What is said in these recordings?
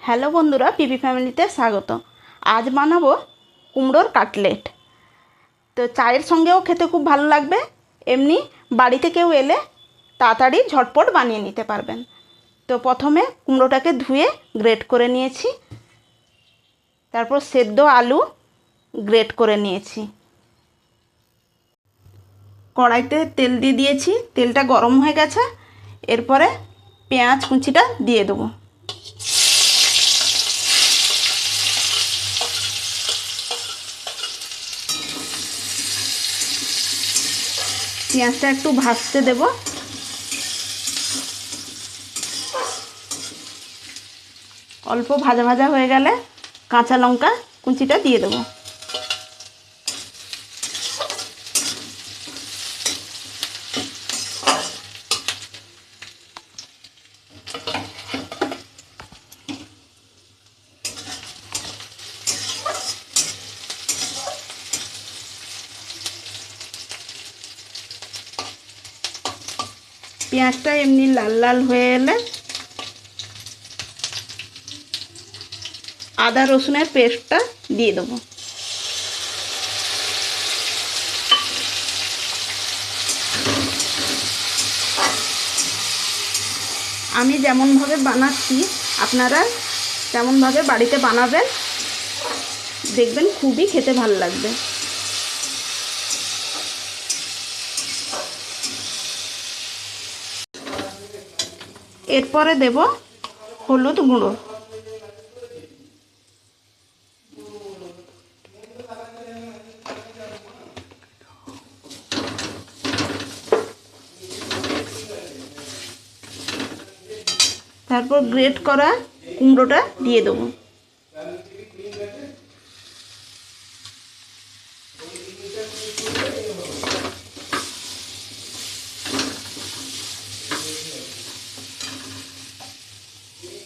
Hello বন্ধুরা, পিপি ফ্যামিলিতে স্বাগত। আজ বানাবো কুমড়োর কাটলেট। তো চায়ের সঙ্গেও খেতে খুব ভালো লাগবে, এমনি বাড়িতে কেউ এলে তাড়াতাড়ি ঝটপট বানিয়ে নিতে পারবেন। তো প্রথমে কুমড়োটাকে ধুয়ে গ্রেট করে নিয়েছি, তারপর সেদ্ধ আলু গ্রেট করে নিয়েছি। কড়াইতে তেল দিয়ে দিয়েছি, তেলটা গরম হয়ে গেছে। এরপরে পেঁয়াজ কুচিটা দিয়ে দেবো। পেঁয়াজটা একটু ভাজতে দেব। অল্প ভাজা ভাজা হয়ে গেলে কাঁচা লঙ্কা কুচিটা দিয়ে দেব। পেঁয়াজটা এমনি লাল লাল হয়ে এলে আদা রসুনের পেস্টটা দিয়ে দেবো। আমি যেমনভাবে বানাচ্ছি আপনারা তেমনভাবে বাড়িতে বানাবেন, দেখবেন খুবই খেতে ভালো লাগবে। এরপরে দেব হলুদ গুঁড়ো, তারপর গ্রেট করা কুমড়োটা দিয়ে দেবো।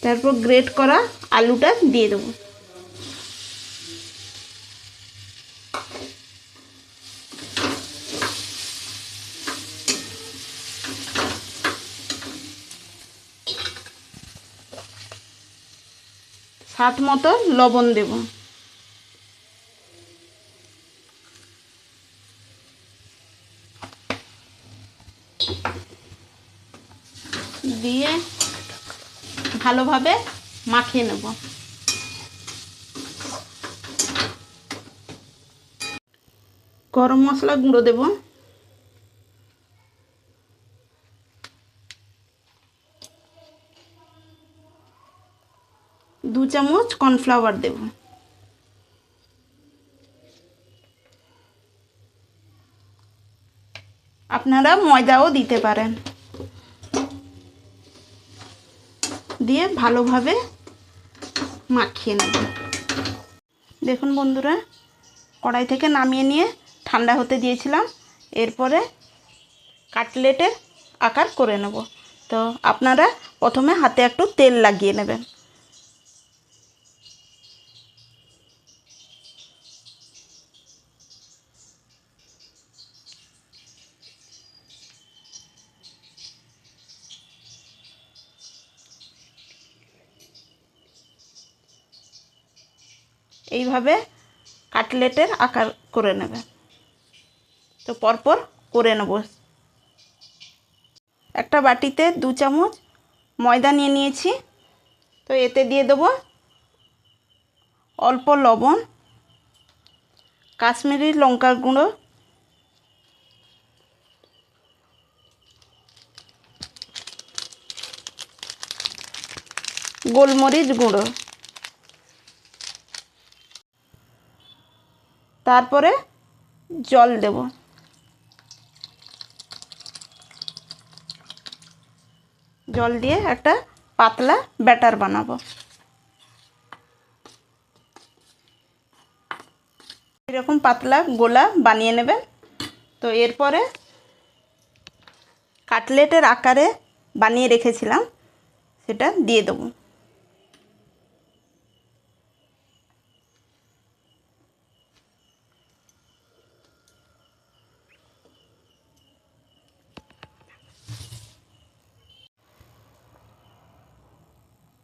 তারপর গ্রেট করা আলুটা দিয়ে দেবো। স্বাদ মতো লবণ দেব। দিয়ে ভালোভাবে মাখিয়ে নেব। গরম মশলা গুঁড়ো দেব, 2 চামচ কর্নফ্লাওয়ার দেব। আপনারা ময়দাও দিতে পারেন। দিয়ে ভালোভাবে মাখিয়ে নেব। দেখুন বন্ধুরা, কড়াই থেকে নামিয়ে নিয়ে ঠান্ডা হতে দিয়েছিলাম। এরপরে কাটলেটের আকার করে নেব। তো আপনারা প্রথমে হাতে একটু তেল লাগিয়ে নেবেন। এইভাবে কাটলেটের আকার করে নেবে। তো পরপর করে নেব। একটা বাটিতে 2 চামচ ময়দা নিয়ে নিয়েছি। তো এতে দিয়ে দেবো অল্প লবণ, কাশ্মীরি লঙ্কার গুঁড়ো, গোলমরিচ গুঁড়ো, তারপরে জল দেব। জল দিয়ে একটা পাতলা ব্যাটার বানাবো। এরকম পাতলা গোলা বানিয়ে নেবেন। তো এরপরে কাটলেটের আকারে বানিয়ে রেখেছিলাম সেটা দিয়ে দেবো।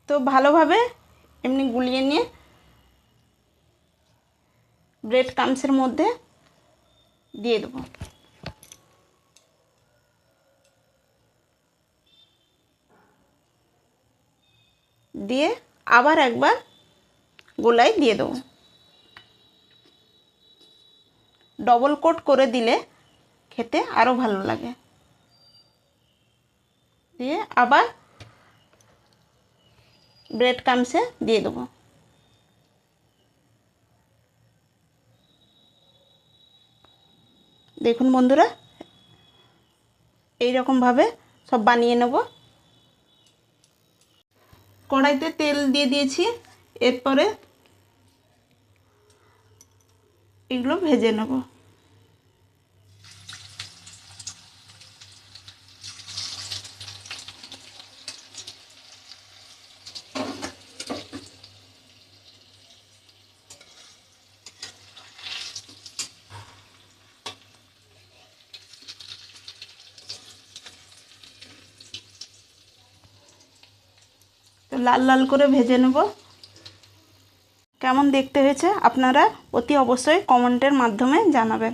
তো ভালোভাবে এমনি গুলিয়ে নিয়ে ব্রেড ক্রাম্বসের মধ্যে দিয়ে দেবো। দিয়ে আবার একবার গোলায় দিয়ে দেবো। ডবল কোট করে দিলে খেতে আরও ভালো লাগে। দিয়ে আবার ব্রেড ক্রাম্বসে দিয়ে দেবো। দেখুন বন্ধুরা, এই রকমভাবে সব বানিয়ে নেব। কড়াইতে তেল দিয়ে দিয়েছি, এরপরে এগুলো ভেজে নেব। তো লাল লাল করে ভেজে নেব। কেমন দেখতে হয়েছে আপনারা অতি অবশ্যই কমেন্টের মাধ্যমে জানাবেন।